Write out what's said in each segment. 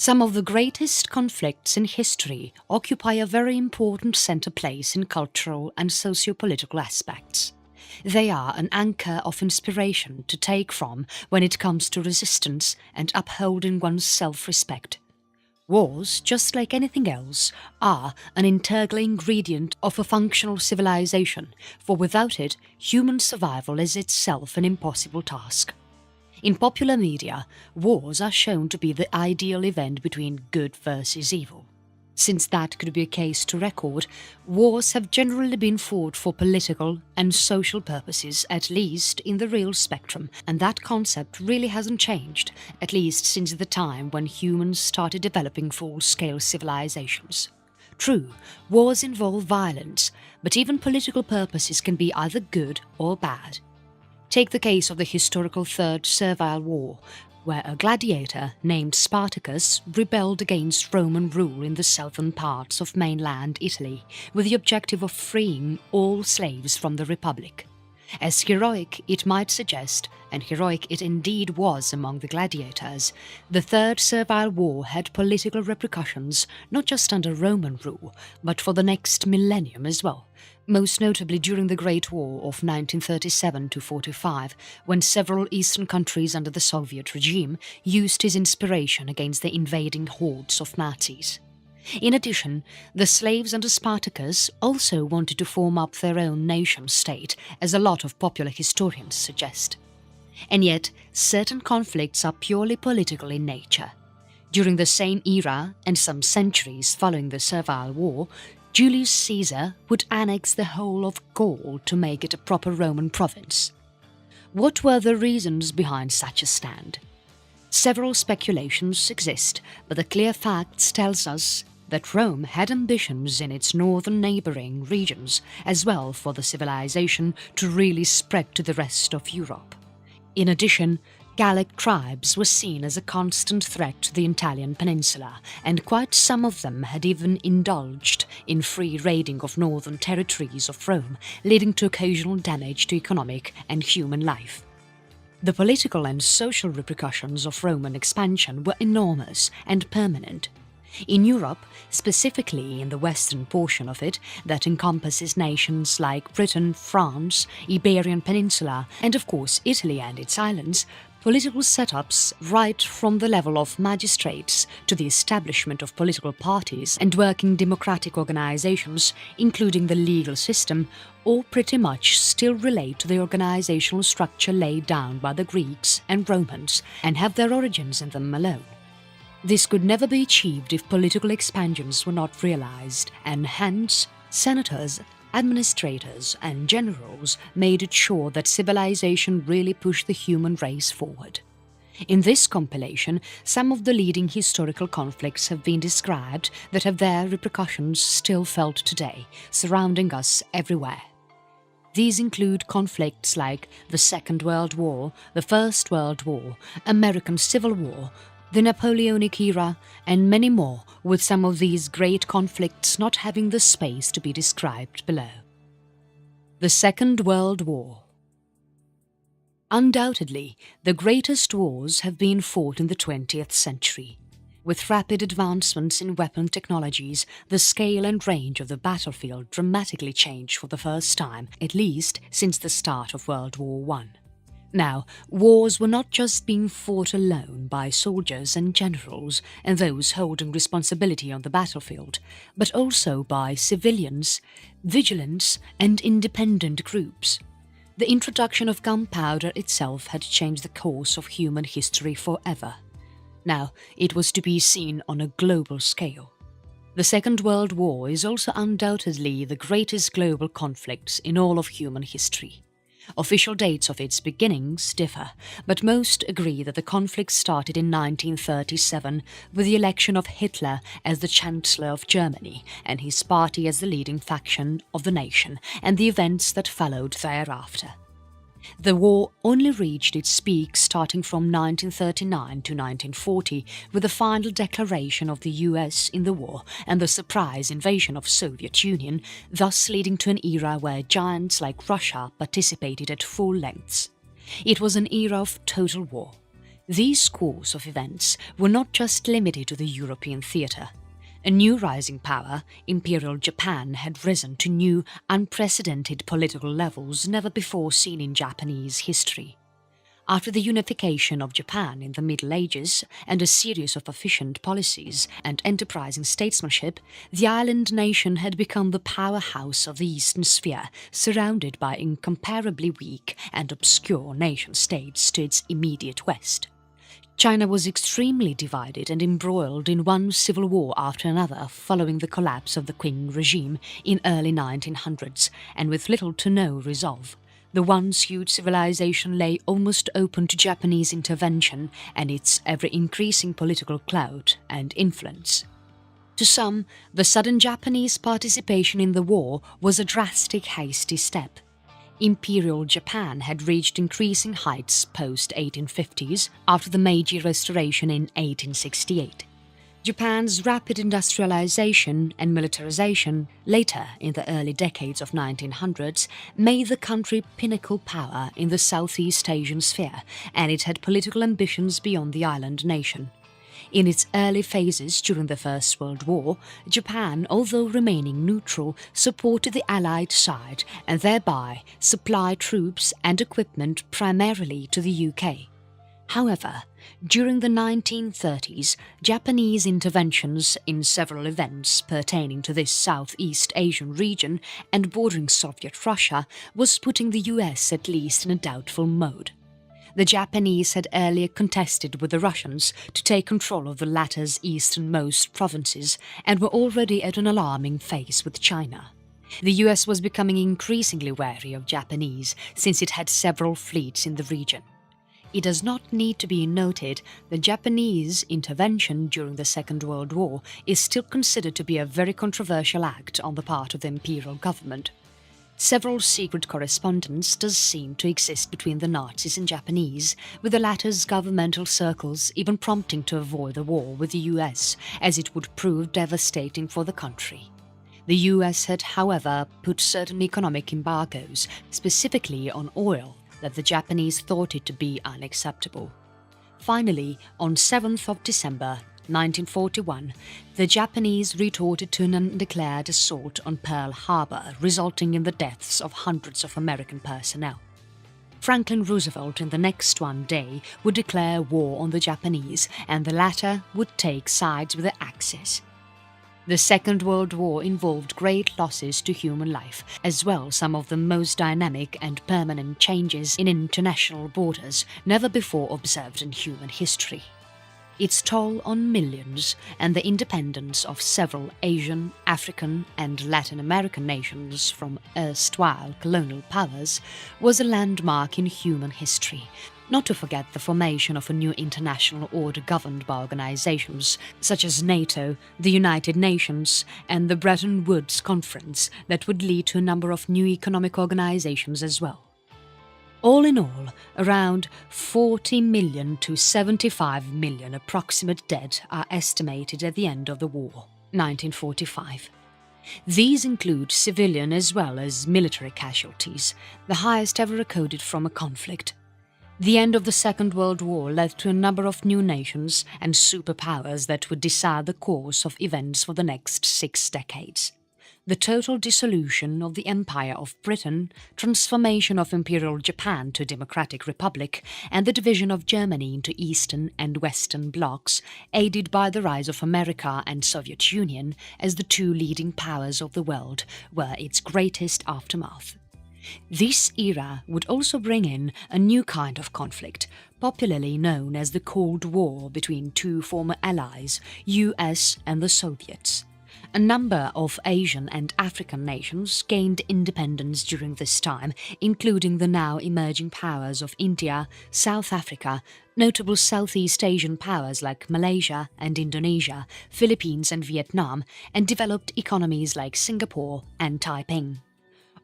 Some of the greatest conflicts in history occupy a very important centre place in cultural and socio-political aspects. They are an anchor of inspiration to take from when it comes to resistance and upholding one's self-respect. Wars, just like anything else, are an integral ingredient of a functional civilization, for without it, human survival is itself an impossible task. In popular media, wars are shown to be the ideal event between good versus evil. Since that could be a case to record, wars have generally been fought for political and social purposes, at least in the real spectrum, and that concept really hasn't changed, at least since the time when humans started developing full-scale civilizations. True, wars involve violence, but even political purposes can be either good or bad. Take the case of the historical Third Servile War, where a gladiator named Spartacus rebelled against Roman rule in the southern parts of mainland Italy with the objective of freeing all slaves from the Republic. As heroic it might suggest, and heroic it indeed was among the gladiators, the Third Servile War had political repercussions not just under Roman rule, but for the next millennium as well, most notably during the Great War of 1937–45, when several eastern countries under the Soviet regime used his inspiration against the invading hordes of Nazis. In addition, the slaves under Spartacus also wanted to form up their own nation-state, as a lot of popular historians suggest. And yet, certain conflicts are purely political in nature. During the same era, and some centuries following the Servile War, Julius Caesar would annex the whole of Gaul to make it a proper Roman province. What were the reasons behind such a stand? Several speculations exist, but the clear facts tells us that Rome had ambitions in its northern neighbouring regions as well for the civilization to really spread to the rest of Europe. In addition, Gallic tribes were seen as a constant threat to the Italian peninsula, and quite some of them had even indulged in free raiding of northern territories of Rome, leading to occasional damage to economic and human life. The political and social repercussions of Roman expansion were enormous and permanent. In Europe, specifically in the western portion of it that encompasses nations like Britain, France, Iberian Peninsula and of course Italy and its islands, political setups right from the level of magistrates to the establishment of political parties and working democratic organizations, including the legal system, all pretty much still relate to the organizational structure laid down by the Greeks and Romans and have their origins in them alone. This could never be achieved if political expansions were not realized, and hence senators, administrators and generals made it sure that civilization really pushed the human race forward. In this compilation, some of the leading historical conflicts have been described that have their repercussions still felt today, surrounding us everywhere. These include conflicts like the Second World War, the First World War, American Civil War, the Napoleonic Era, and many more, with some of these great conflicts not having the space to be described below. The Second World War. Undoubtedly, the greatest wars have been fought in the 20th century. With rapid advancements in weapon technologies, the scale and range of the battlefield dramatically changed for the first time, at least since the start of World War I. Now, wars were not just being fought alone by soldiers and generals and those holding responsibility on the battlefield, but also by civilians, vigilants and independent groups. The introduction of gunpowder itself had changed the course of human history forever. Now, it was to be seen on a global scale. The Second World War is also undoubtedly the greatest global conflict in all of human history. Official dates of its beginnings differ, but most agree that the conflict started in 1937 with the election of Hitler as the Chancellor of Germany and his party as the leading faction of the nation, and the events that followed thereafter. The war only reached its peak starting from 1939 to 1940 with the final declaration of the US in the war and the surprise invasion of Soviet Union, thus leading to an era where giants like Russia participated at full lengths. It was an era of total war. These course of events were not just limited to the European theatre. A new rising power, Imperial Japan, had risen to new, unprecedented political levels never before seen in Japanese history. After the unification of Japan in the Middle Ages and a series of efficient policies and enterprising statesmanship, the island nation had become the powerhouse of the Eastern Sphere, surrounded by incomparably weak and obscure nation-states to its immediate west. China was extremely divided and embroiled in one civil war after another following the collapse of the Qing regime in early 1900s, and with little to no resolve. The once huge civilization lay almost open to Japanese intervention and its ever-increasing political clout and influence. To some, the sudden Japanese participation in the war was a drastic, hasty step. Imperial Japan had reached increasing heights post-1850s after the Meiji Restoration in 1868. Japan's rapid industrialization and militarization later in the early decades of 1900s made the country pinnacle power in the Southeast Asian sphere, and it had political ambitions beyond the island nation. In its early phases during the First World War, Japan, although remaining neutral, supported the Allied side and thereby supplied troops and equipment primarily to the UK. However, during the 1930s, Japanese interventions in several events pertaining to this Southeast Asian region and bordering Soviet Russia was putting the US at least in a doubtful mode. The Japanese had earlier contested with the Russians to take control of the latter's easternmost provinces and were already at an alarming phase with China. The US was becoming increasingly wary of Japanese since it had several fleets in the region. It does not need to be noted that Japanese intervention during the Second World War is still considered to be a very controversial act on the part of the imperial government. Several secret correspondence does seem to exist between the Nazis and Japanese, with the latter's governmental circles even prompting to avoid the war with the US, as it would prove devastating for the country. The US had, however, put certain economic embargoes, specifically on oil, that the Japanese thought it to be unacceptable. Finally, on 7th of December 1941, the Japanese retorted to an undeclared assault on Pearl Harbor, resulting in the deaths of hundreds of American personnel. Franklin Roosevelt in the next one day would declare war on the Japanese, and the latter would take sides with the Axis. The Second World War involved great losses to human life, as well as some of the most dynamic and permanent changes in international borders never before observed in human history. Its toll on millions and the independence of several Asian, African and Latin American nations from erstwhile colonial powers was a landmark in human history, not to forget the formation of a new international order governed by organizations such as NATO, the United Nations and the Bretton Woods Conference that would lead to a number of new economic organizations as well. All in all, around 40 million to 75 million approximate dead are estimated at the end of the war, 1945. These include civilian as well as military casualties, the highest ever recorded from a conflict. The end of the Second World War led to a number of new nations and superpowers that would decide the course of events for the next 6 decades. The total dissolution of the Empire of Britain, transformation of Imperial Japan to a democratic republic, and the division of Germany into Eastern and Western blocs, aided by the rise of America and Soviet Union as the two leading powers of the world, were its greatest aftermath. This era would also bring in a new kind of conflict, popularly known as the Cold War between two former allies, US and the Soviets. A number of Asian and African nations gained independence during this time, including the now emerging powers of India, South Africa, notable Southeast Asian powers like Malaysia and Indonesia, Philippines and Vietnam, and developed economies like Singapore and Taiping.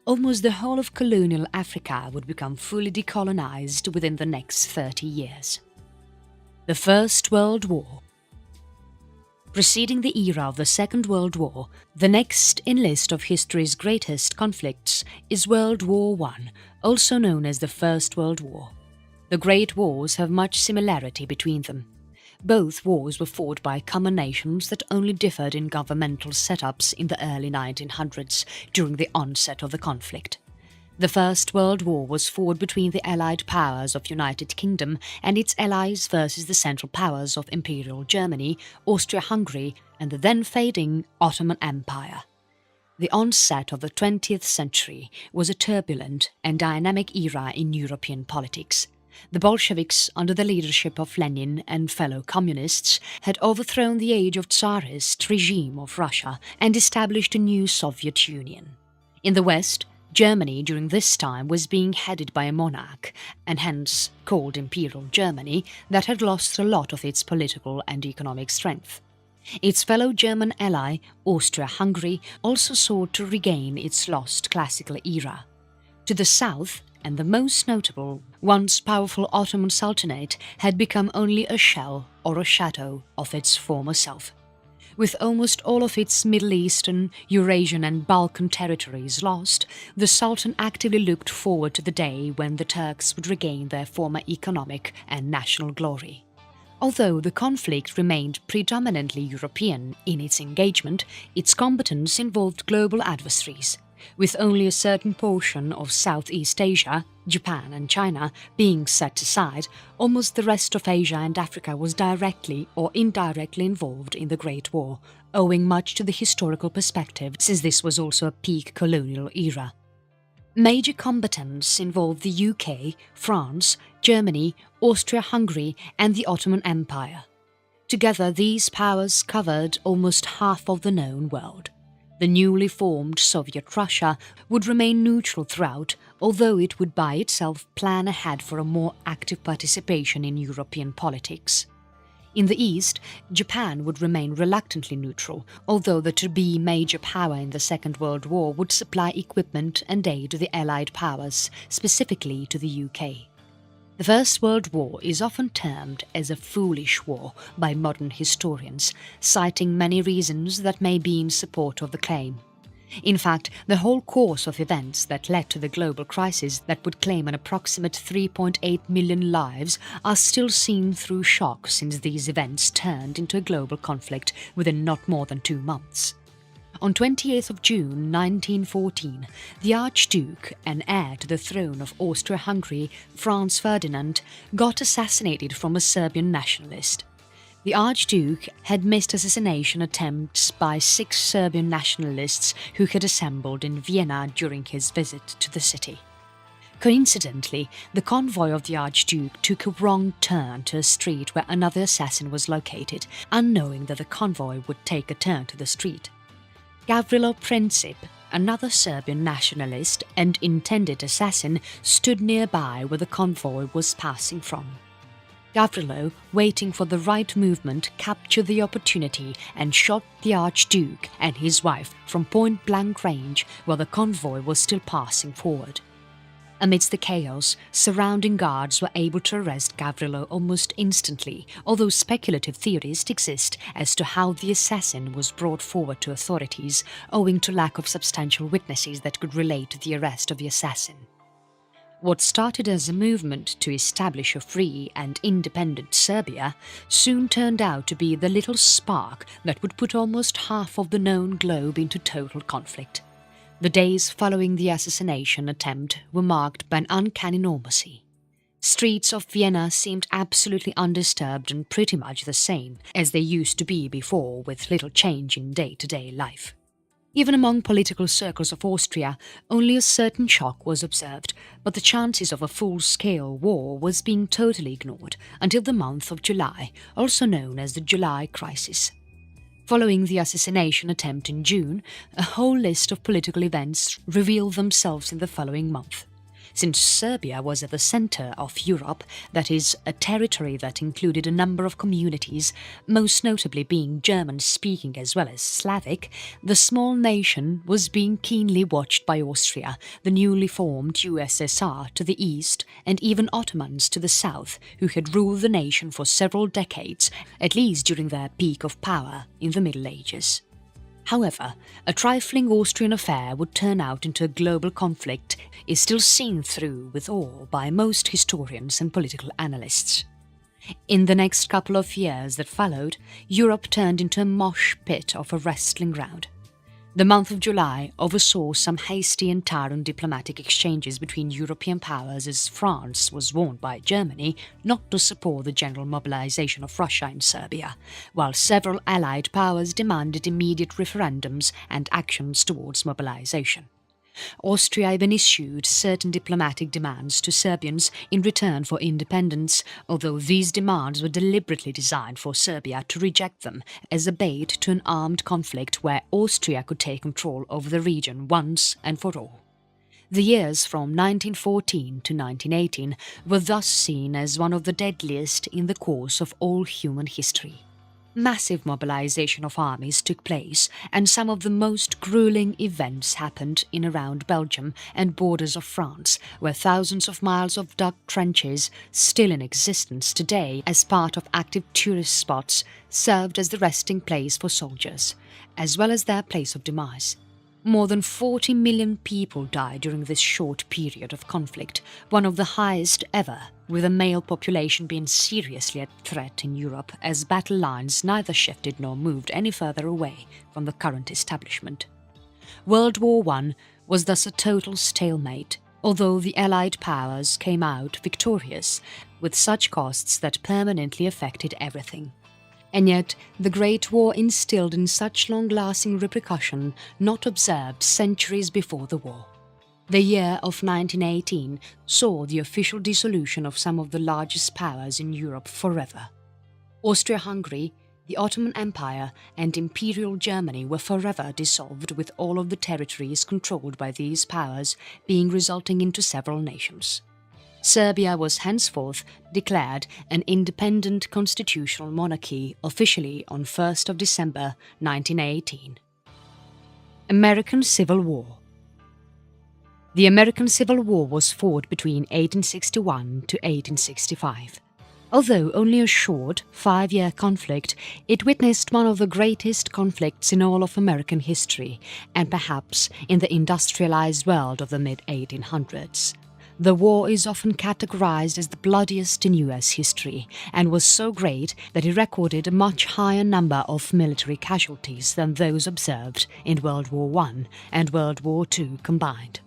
Almost the whole of colonial Africa would become fully decolonized within the next 30 years. The First World War. Preceding the era of the Second World War, the next in list of history's greatest conflicts is World War I, also known as the First World War. The Great Wars have much similarity between them. Both wars were fought by common nations that only differed in governmental setups in the early 1900s during the onset of the conflict. The First World War was fought between the Allied powers of United Kingdom and its allies versus the Central Powers of Imperial Germany, Austria-Hungary and the then fading Ottoman Empire. The onset of the 20th century was a turbulent and dynamic era in European politics. The Bolsheviks, under the leadership of Lenin and fellow communists, had overthrown the age of Tsarist regime of Russia and established a new Soviet Union. In the West, Germany during this time was being headed by a monarch, and hence called Imperial Germany, that had lost a lot of its political and economic strength. Its fellow German ally, Austria-Hungary, also sought to regain its lost classical era. To the south, and the most notable, once powerful Ottoman Sultanate had become only a shell or a shadow of its former self. With almost all of its Middle Eastern, Eurasian and Balkan territories lost, the Sultan actively looked forward to the day when the Turks would regain their former economic and national glory. Although the conflict remained predominantly European in its engagement, its combatants involved global adversaries, with only a certain portion of Southeast Asia, Japan and China, being set aside. Almost the rest of Asia and Africa was directly or indirectly involved in the Great War, owing much to the historical perspective, since this was also a peak colonial era. Major combatants involved the UK, France, Germany, Austria-Hungary and the Ottoman Empire. Together these powers covered almost half of the known world. The newly formed Soviet Russia would remain neutral throughout, although it would by itself plan ahead for a more active participation in European politics. In the East, Japan would remain reluctantly neutral, although the to-be major power in the Second World War would supply equipment and aid to the Allied powers, specifically to the UK. The First World War is often termed as a foolish war by modern historians, citing many reasons that may be in support of the claim. In fact, the whole course of events that led to the global crisis that would claim an approximate 3.8 million lives are still seen through shock, since these events turned into a global conflict within not more than 2 months. On 28th of June 1914, the Archduke and heir to the throne of Austria-Hungary, Franz Ferdinand, got assassinated from a Serbian nationalist. The Archduke had missed assassination attempts by 6 Serbian nationalists who had assembled in Vienna during his visit to the city. Coincidentally, the convoy of the Archduke took a wrong turn to a street where another assassin was located, unknowing that the convoy would take a turn to the street. Gavrilo Princip, another Serbian nationalist and intended assassin, stood nearby where the convoy was passing from. Gavrilo, waiting for the right movement, captured the opportunity and shot the Archduke and his wife from point-blank range while the convoy was still passing forward. Amidst the chaos, surrounding guards were able to arrest Gavrilo almost instantly, although speculative theories exist as to how the assassin was brought forward to authorities, owing to lack of substantial witnesses that could relate to the arrest of the assassin. What started as a movement to establish a free and independent Serbia soon turned out to be the little spark that would put almost half of the known globe into total conflict. The days following the assassination attempt were marked by an uncanny normalcy. Streets of Vienna seemed absolutely undisturbed and pretty much the same as they used to be before, with little change in day-to-day life. Even among political circles of Austria, only a certain shock was observed, but the chances of a full-scale war was being totally ignored until the month of July, also known as the July Crisis. Following the assassination attempt in June, a whole list of political events revealed themselves in the following month. Since Serbia was at the centre of Europe, that is, a territory that included a number of communities, most notably being German-speaking as well as Slavic, the small nation was being keenly watched by Austria, the newly formed USSR to the east, and even Ottomans to the south, who had ruled the nation for several decades, at least during their peak of power in the Middle Ages. However, a trifling Austrian affair would turn out into a global conflict is still seen through with awe by most historians and political analysts. In the next couple of years that followed, Europe turned into a mosh pit of a wrestling ground. The month of July oversaw some hasty and tyrant diplomatic exchanges between European powers as France was warned by Germany not to support the general mobilization of Russia in Serbia, while several Allied powers demanded immediate referendums and actions towards mobilization. Austria even issued certain diplomatic demands to Serbians in return for independence, although these demands were deliberately designed for Serbia to reject them as a bait to an armed conflict where Austria could take control over the region once and for all. The years from 1914 to 1918 were thus seen as one of the deadliest in the course of all human history. Massive mobilization of armies took place, and some of the most grueling events happened in around Belgium and borders of France, where thousands of miles of dug trenches, still in existence today as part of active tourist spots, served as the resting place for soldiers, as well as their place of demise. More than 40 million people died during this short period of conflict, one of the highest ever, with the male population being seriously at threat in Europe as battle lines neither shifted nor moved any further away from the current establishment. World War I was thus a total stalemate, although the Allied powers came out victorious, with such costs that permanently affected everything. And yet, the Great War instilled in such long-lasting repercussion not observed centuries before the war. The year of 1918 saw the official dissolution of some of the largest powers in Europe forever. Austria-Hungary, the Ottoman Empire and Imperial Germany were forever dissolved, with all of the territories controlled by these powers being resulting into several nations. Serbia was henceforth declared an independent constitutional monarchy officially on 1st of December 1918. American Civil War. The American Civil War was fought between 1861 to 1865. Although only a short, 5-year conflict, it witnessed one of the greatest conflicts in all of American history, and perhaps in the industrialized world of the mid-1800s. The war is often categorized as the bloodiest in US history, and was so great that it recorded a much higher number of military casualties than those observed in World War I and World War II combined.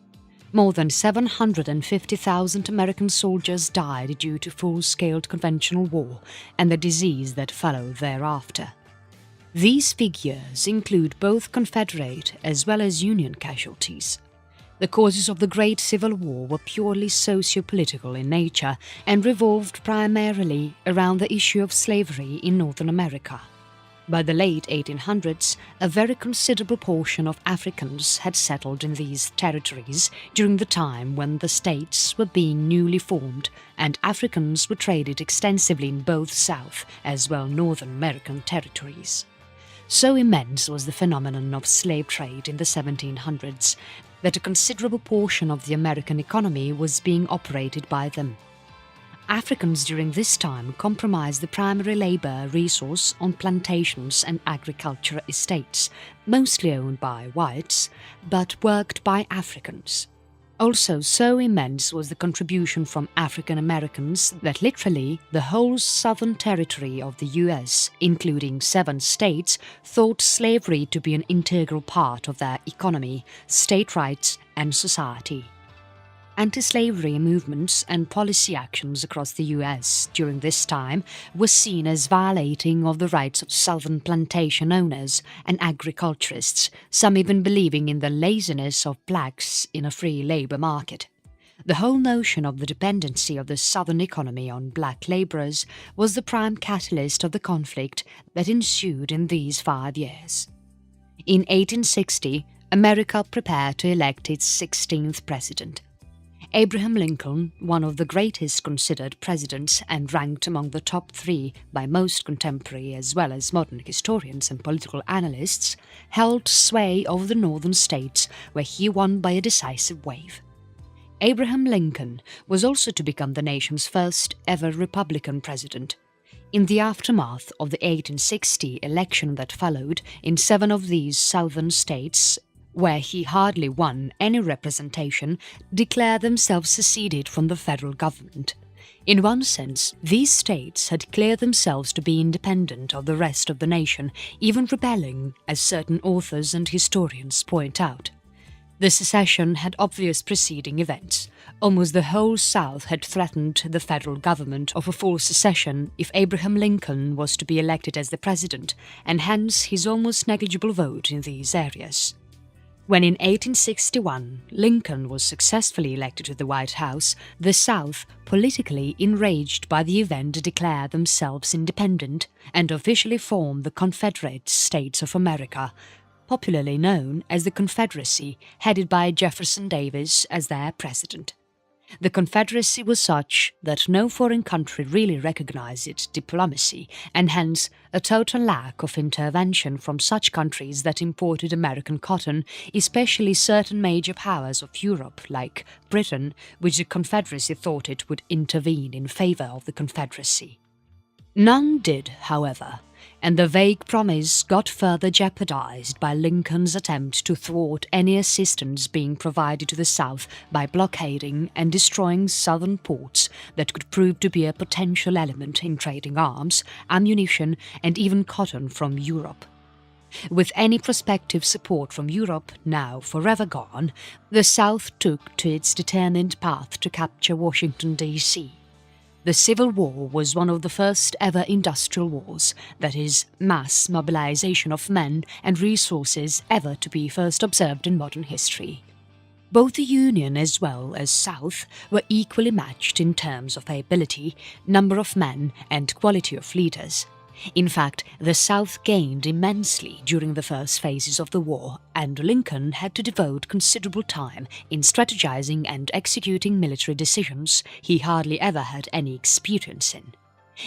More than 750,000 American soldiers died due to full-scale conventional war and the disease that followed thereafter. These figures include both Confederate as well as Union casualties. The causes of the Great Civil War were purely socio-political in nature and revolved primarily around the issue of slavery in Northern America. By the late 1800s, a very considerable portion of Africans had settled in these territories during the time when the states were being newly formed, and Africans were traded extensively in both South as well Northern American territories. So immense was the phenomenon of slave trade in the 1700s that a considerable portion of the American economy was being operated by them. Africans during this time comprised the primary labor resource on plantations and agricultural estates, mostly owned by whites, but worked by Africans. Also, so immense was the contribution from African Americans that literally the whole southern territory of the US, including 7 states, thought slavery to be an integral part of their economy, state rights and society. Anti-slavery movements and policy actions across the US during this time were seen as violating of the rights of southern plantation owners and agriculturists, some even believing in the laziness of blacks in a free labor market. The whole notion of the dependency of the southern economy on black laborers was the prime catalyst of the conflict that ensued in these 5 years. In 1860, America prepared to elect its 16th president. Abraham Lincoln, one of the greatest considered presidents and ranked among the top 3 by most contemporary as well as modern historians and political analysts, held sway over the northern states where he won by a decisive wave. Abraham Lincoln was also to become the nation's first ever Republican president. In the aftermath of the 1860 election that followed in 7 of these southern states, where he hardly won any representation, declared themselves seceded from the federal government. In one sense, these states had declared themselves to be independent of the rest of the nation, even rebelling, as certain authors and historians point out. The secession had obvious preceding events. Almost the whole South had threatened the federal government of a full secession if Abraham Lincoln was to be elected as the president, and hence his almost negligible vote in these areas. When in 1861 Lincoln was successfully elected to the White House, the South, politically enraged by the event, declared themselves independent and officially formed the Confederate States of America, popularly known as the Confederacy, headed by Jefferson Davis as their president. The Confederacy was such that no foreign country really recognized its diplomacy, and hence a total lack of intervention from such countries that imported American cotton, especially certain major powers of Europe like Britain, which the Confederacy thought it would intervene in favor of the Confederacy. None did, however, and the vague promise got further jeopardized by Lincoln's attempt to thwart any assistance being provided to the South by blockading and destroying southern ports that could prove to be a potential element in trading arms, ammunition, and even cotton from Europe. With any prospective support from Europe now forever gone, the South took to its determined path to capture Washington, D.C. The Civil War was one of the first ever industrial wars, that is, mass mobilization of men and resources ever to be first observed in modern history. Both the Union as well as South were equally matched in terms of ability, number of men and quality of leaders. In fact, the South gained immensely during the first phases of the war, and Lincoln had to devote considerable time in strategizing and executing military decisions he hardly ever had any experience in.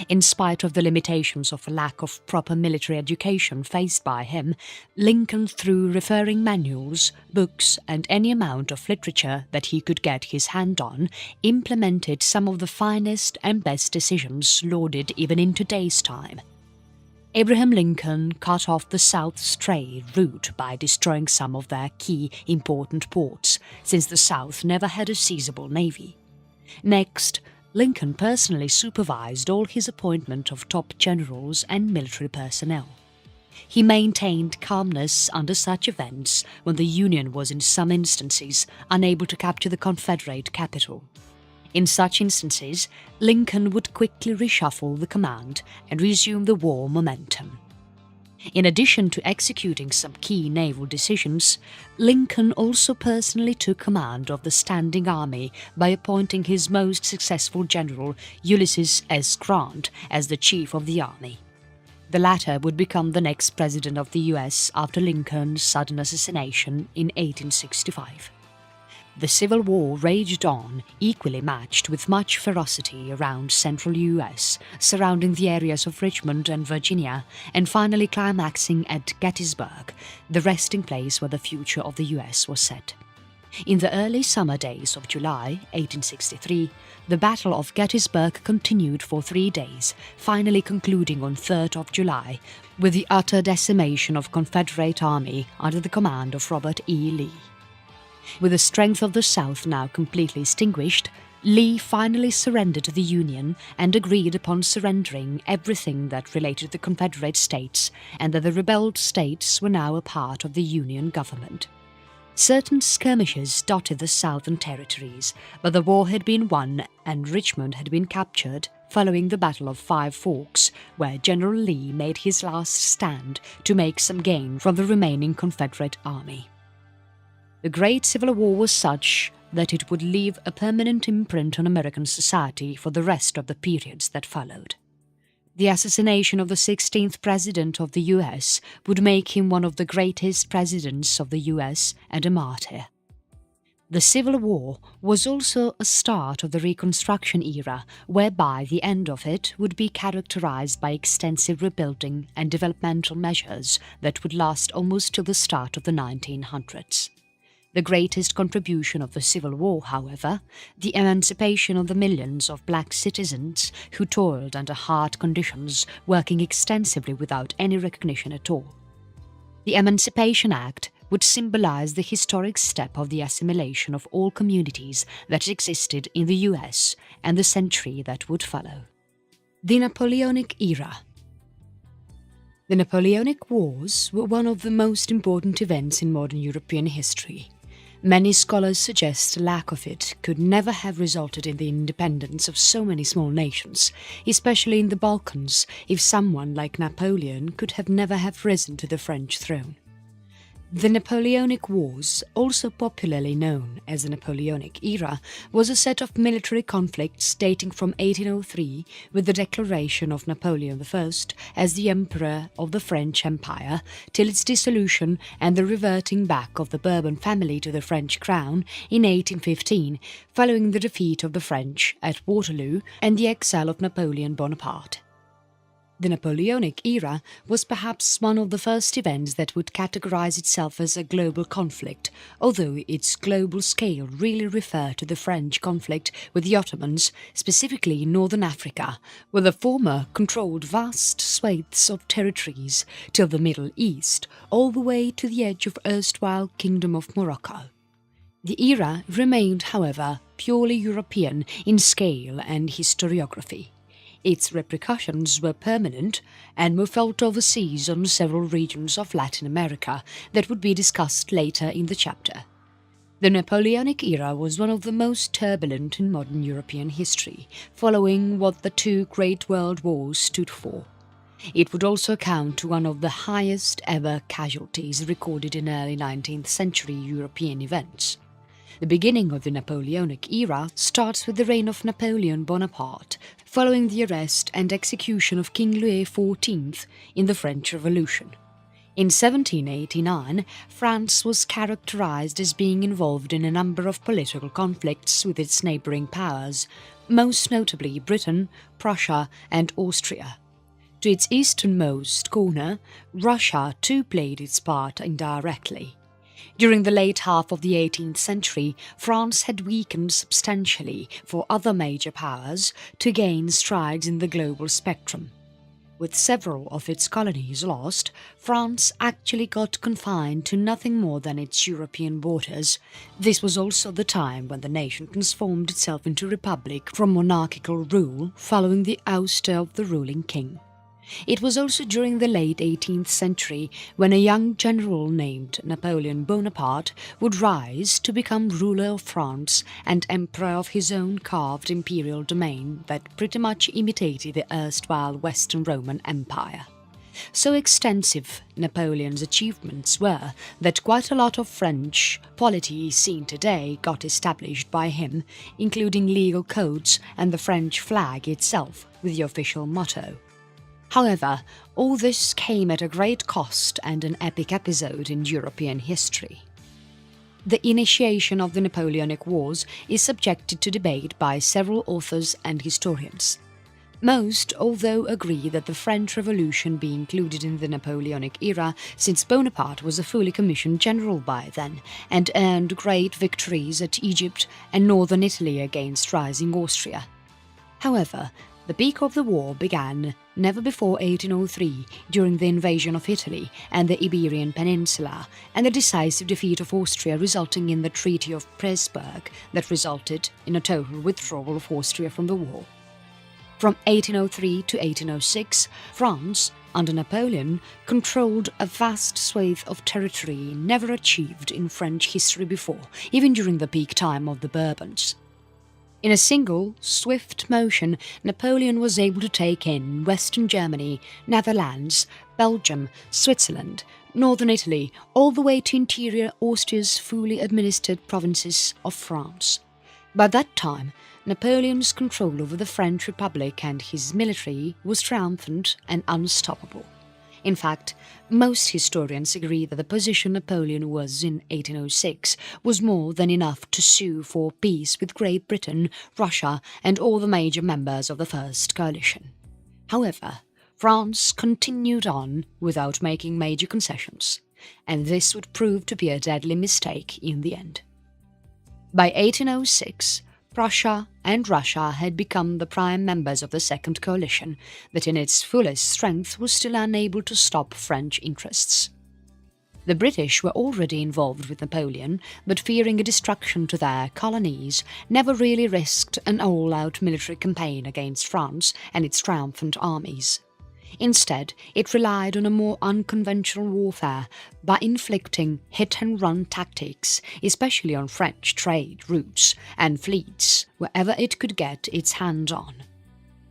In spite of the limitations of a lack of proper military education faced by him, Lincoln, through referring manuals, books and any amount of literature that he could get his hand on, implemented some of the finest and best decisions lauded even in today's time. Abraham Lincoln cut off the South's trade route by destroying some of their key important ports, since the South never had a seizable navy. Next, Lincoln personally supervised all his appointment of top generals and military personnel. He maintained calmness under such events when the Union was in some instances unable to capture the Confederate capital. In such instances, Lincoln would quickly reshuffle the command and resume the war momentum. In addition to executing some key naval decisions, Lincoln also personally took command of the standing army by appointing his most successful general, Ulysses S. Grant, as the chief of the army. The latter would become the next president of the US after Lincoln's sudden assassination in 1865. The Civil War raged on, equally matched with much ferocity around central US, surrounding the areas of Richmond and Virginia, and finally climaxing at Gettysburg, the resting place where the future of the US was set. In the early summer days of July 1863, the Battle of Gettysburg continued for 3 days, finally concluding on 3rd of July with the utter decimation of Confederate army under the command of Robert E. Lee. With the strength of the South now completely extinguished, Lee finally surrendered to the Union and agreed upon surrendering everything that related to the Confederate States, and that the rebelled states were now a part of the Union government. Certain skirmishes dotted the southern territories, but the war had been won and Richmond had been captured following the Battle of Five Forks, where General Lee made his last stand to make some gain from the remaining Confederate army. The Great Civil War was such that it would leave a permanent imprint on American society for the rest of the periods that followed. The assassination of the 16th President of the US would make him one of the greatest presidents of the US and a martyr. The Civil War was also a start of the Reconstruction era, whereby the end of it would be characterized by extensive rebuilding and developmental measures that would last almost till the start of the 1900s. The greatest contribution of the Civil War, however, the emancipation of the millions of black citizens who toiled under hard conditions, working extensively without any recognition at all. The Emancipation Act would symbolize the historic step of the assimilation of all communities that existed in the US and the century that would follow. The Napoleonic Era. The Napoleonic Wars were one of the most important events in modern European history. Many scholars suggest a lack of it could never have resulted in the independence of so many small nations, especially in the Balkans, if someone like Napoleon could have never have risen to the French throne. The Napoleonic Wars, also popularly known as the Napoleonic Era, was a set of military conflicts dating from 1803 with the declaration of Napoleon I as the Emperor of the French Empire till its dissolution and the reverting back of the Bourbon family to the French crown in 1815, following the defeat of the French at Waterloo and the exile of Napoleon Bonaparte. The Napoleonic Era was perhaps one of the first events that would categorize itself as a global conflict, although its global scale really referred to the French conflict with the Ottomans, specifically in northern Africa, where the former controlled vast swathes of territories till the Middle East, all the way to the edge of erstwhile Kingdom of Morocco. The era remained, however, purely European in scale and historiography. Its repercussions were permanent and were felt overseas on several regions of Latin America that would be discussed later in the chapter. The Napoleonic era was one of the most turbulent in modern European history, following what the two great world wars stood for. It would also account to one of the highest ever casualties recorded in early 19th century European events. The beginning of the Napoleonic era starts with the reign of Napoleon Bonaparte, following the arrest and execution of King Louis XIV in the French Revolution. In 1789, France was characterized as being involved in a number of political conflicts with its neighbouring powers, most notably Britain, Prussia and Austria. To its easternmost corner, Russia too played its part indirectly. During the late half of the 18th century, France had weakened substantially for other major powers to gain strides in the global spectrum. With several of its colonies lost, France actually got confined to nothing more than its European borders. This was also the time when the nation transformed itself into a republic from monarchical rule following the ouster of the ruling king. It was also during the late 18th century when a young general named Napoleon Bonaparte would rise to become ruler of France and emperor of his own carved imperial domain that pretty much imitated the erstwhile Western Roman Empire. So extensive Napoleon's achievements were that quite a lot of French polity seen today got established by him, including legal codes and the French flag itself with the official motto. However, all this came at a great cost and an epic episode in European history. The initiation of the Napoleonic Wars is subjected to debate by several authors and historians. Most, although, agree that the French Revolution be included in the Napoleonic era since Bonaparte was a fully commissioned general by then and earned great victories at Egypt and northern Italy against rising Austria. However, the peak of the war began never before 1803 during the invasion of Italy and the Iberian Peninsula and the decisive defeat of Austria resulting in the Treaty of Pressburg that resulted in a total withdrawal of Austria from the war. From 1803 to 1806, France, under Napoleon, controlled a vast swathe of territory never achieved in French history before, even during the peak time of the Bourbons. In a single, swift motion, Napoleon was able to take in Western Germany, Netherlands, Belgium, Switzerland, northern Italy, all the way to interior Austria's fully administered provinces of France. By that time, Napoleon's control over the French Republic and his military was triumphant and unstoppable. In fact, most historians agree that the position Napoleon was in 1806 was more than enough to sue for peace with Great Britain, Russia and all the major members of the First Coalition. However, France continued on without making major concessions. and this would prove to be a deadly mistake in the end. By 1806, Prussia and Russia had become the prime members of the Second Coalition that in its fullest strength was still unable to stop French interests. The British were already involved with Napoleon, but fearing a destruction to their colonies, never really risked an all-out military campaign against France and its triumphant armies. Instead, it relied on a more unconventional warfare by inflicting hit-and-run tactics, especially on French trade routes and fleets, wherever it could get its hands on.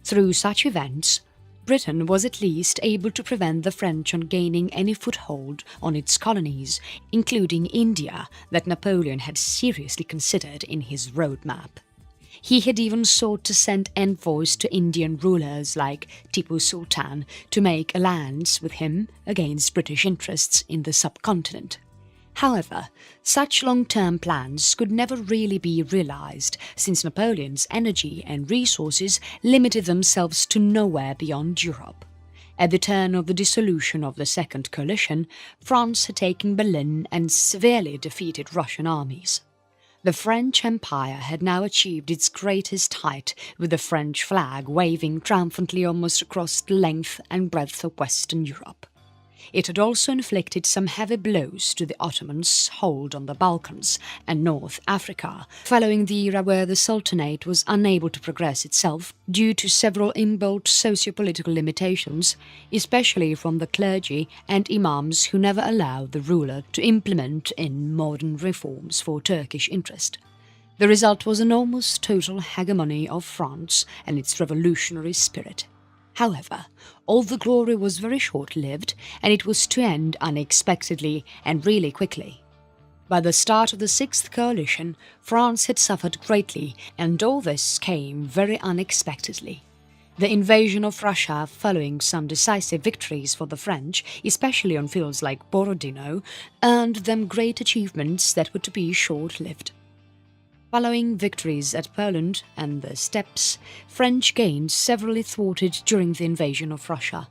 Through such events, Britain was at least able to prevent the French on gaining any foothold on its colonies, including India, that Napoleon had seriously considered in his roadmap. He had even sought to send envoys to Indian rulers like Tipu Sultan to make alliance with him against British interests in the subcontinent. However, such long-term plans could never really be realized, since Napoleon's energy and resources limited themselves to nowhere beyond Europe. At the turn of the dissolution of the Second Coalition, France had taken Berlin and severely defeated Russian armies. The French Empire had now achieved its greatest height, with the French flag waving triumphantly almost across the length and breadth of Western Europe. It had also inflicted some heavy blows to the Ottomans' hold on the Balkans and North Africa, following the era where the Sultanate was unable to progress itself due to several inbuilt socio-political limitations, especially from the clergy and imams who never allowed the ruler to implement in modern reforms for Turkish interest. The result was an almost total hegemony of France and its revolutionary spirit. However, all the glory was very short-lived, and it was to end unexpectedly and really quickly. By the start of the Sixth Coalition, France had suffered greatly, and all this came very unexpectedly. The invasion of Russia, following some decisive victories for the French, especially on fields like Borodino, earned them great achievements that were to be short-lived. Following victories at Poland and the Steppes, French gains severely thwarted during the invasion of Russia.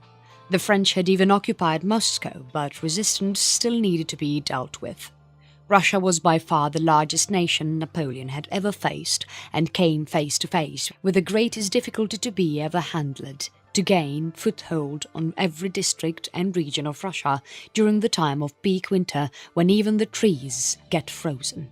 The French had even occupied Moscow, but resistance still needed to be dealt with. Russia was by far the largest nation Napoleon had ever faced, and came face to face with the greatest difficulty to be ever handled, to gain foothold on every district and region of Russia during the time of peak winter when even the trees get frozen.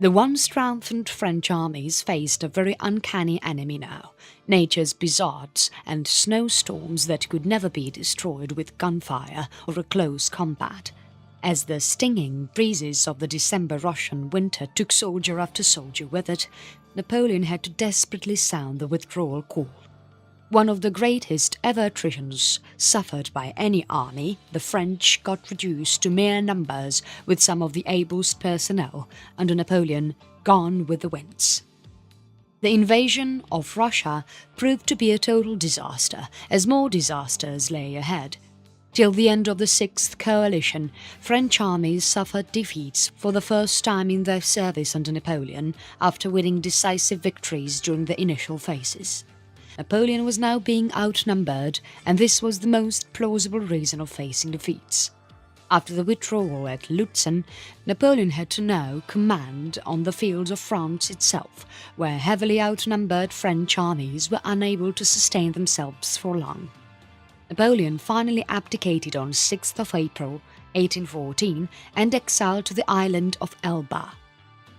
The once triumphant French armies faced a very uncanny enemy now, nature's blizzards and snowstorms that could never be destroyed with gunfire or a close combat. As the stinging breezes of the December Russian winter took soldier after soldier with it, Napoleon had to desperately sound the withdrawal call. One of the greatest ever attritions suffered by any army, the French got reduced to mere numbers, with some of the ablest personnel under Napoleon gone with the winds. The invasion of Russia proved to be a total disaster, as more disasters lay ahead. Till the end of the Sixth Coalition, French armies suffered defeats for the first time in their service under Napoleon, after winning decisive victories during the initial phases. Napoleon was now being outnumbered, and this was the most plausible reason of facing defeats. After the withdrawal at Lutzen, Napoleon had to now command on the fields of France itself, where heavily outnumbered French armies were unable to sustain themselves for long. Napoleon finally abdicated on 6th of April, 1814, and exiled to the island of Elba.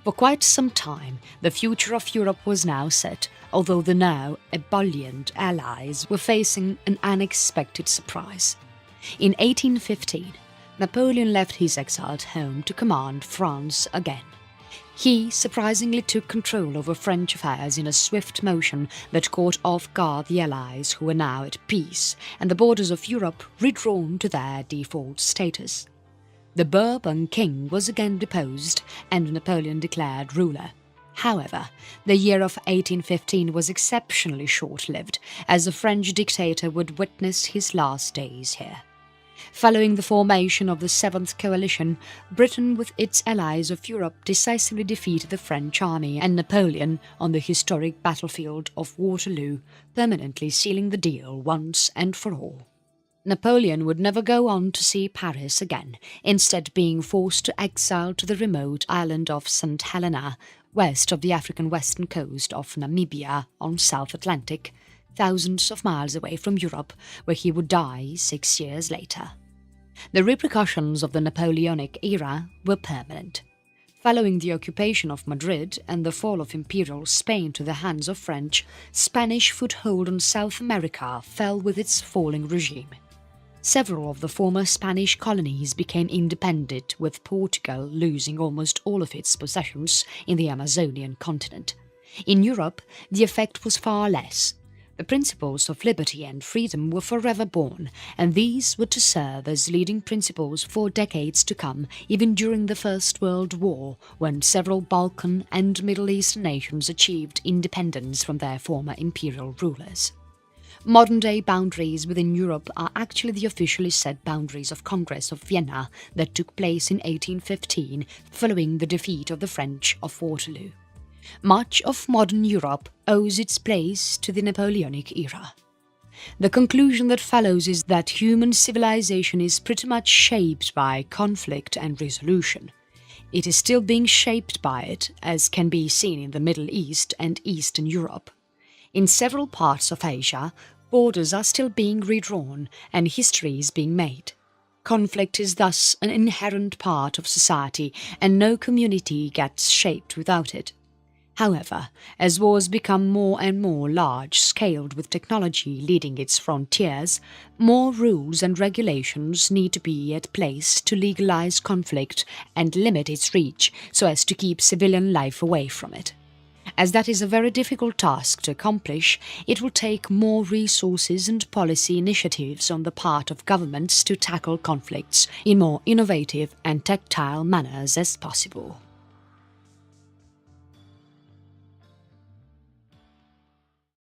For quite some time, the future of Europe was now set, although the now ebullient Allies were facing an unexpected surprise. In 1815, Napoleon left his exiled home to command France again. He surprisingly took control over French affairs in a swift motion that caught off guard the Allies, who were now at peace, and the borders of Europe redrawn to their default status. The Bourbon king was again deposed, and Napoleon declared ruler. However, the year of 1815 was exceptionally short-lived, as the French dictator would witness his last days here. Following the formation of the Seventh Coalition, Britain with its allies of Europe decisively defeated the French army and Napoleon on the historic battlefield of Waterloo, permanently sealing the deal once and for all. Napoleon would never go on to see Paris again, instead being forced to exile to the remote island of St. Helena, west of the African western coast of Namibia on South Atlantic, thousands of miles away from Europe, where he would die 6 years later. The repercussions of the Napoleonic era were permanent. Following the occupation of Madrid and the fall of Imperial Spain to the hands of French, Spanish foothold on South America fell with its falling regime. Several of the former Spanish colonies became independent, with Portugal losing almost all of its possessions in the Amazonian continent. In Europe, the effect was far less. The principles of liberty and freedom were forever born, and these were to serve as leading principles for decades to come, even during the First World War, when several Balkan and Middle Eastern nations achieved independence from their former imperial rulers. Modern-day boundaries within Europe are actually the officially set boundaries of Congress of Vienna that took place in 1815 following the defeat of the French of Waterloo. Much of modern Europe owes its place to the Napoleonic era. The conclusion that follows is that human civilization is pretty much shaped by conflict and resolution. It is still being shaped by it, as can be seen in the Middle East and Eastern Europe. In several parts of Asia, borders are still being redrawn and history is being made. Conflict is thus an inherent part of society, and no community gets shaped without it. However, as wars become more and more large-scaled with technology leading its frontiers, more rules and regulations need to be at place to legalize conflict and limit its reach so as to keep civilian life away from it. As that is a very difficult task to accomplish, it will take more resources and policy initiatives on the part of governments to tackle conflicts in more innovative and tactile manners as possible.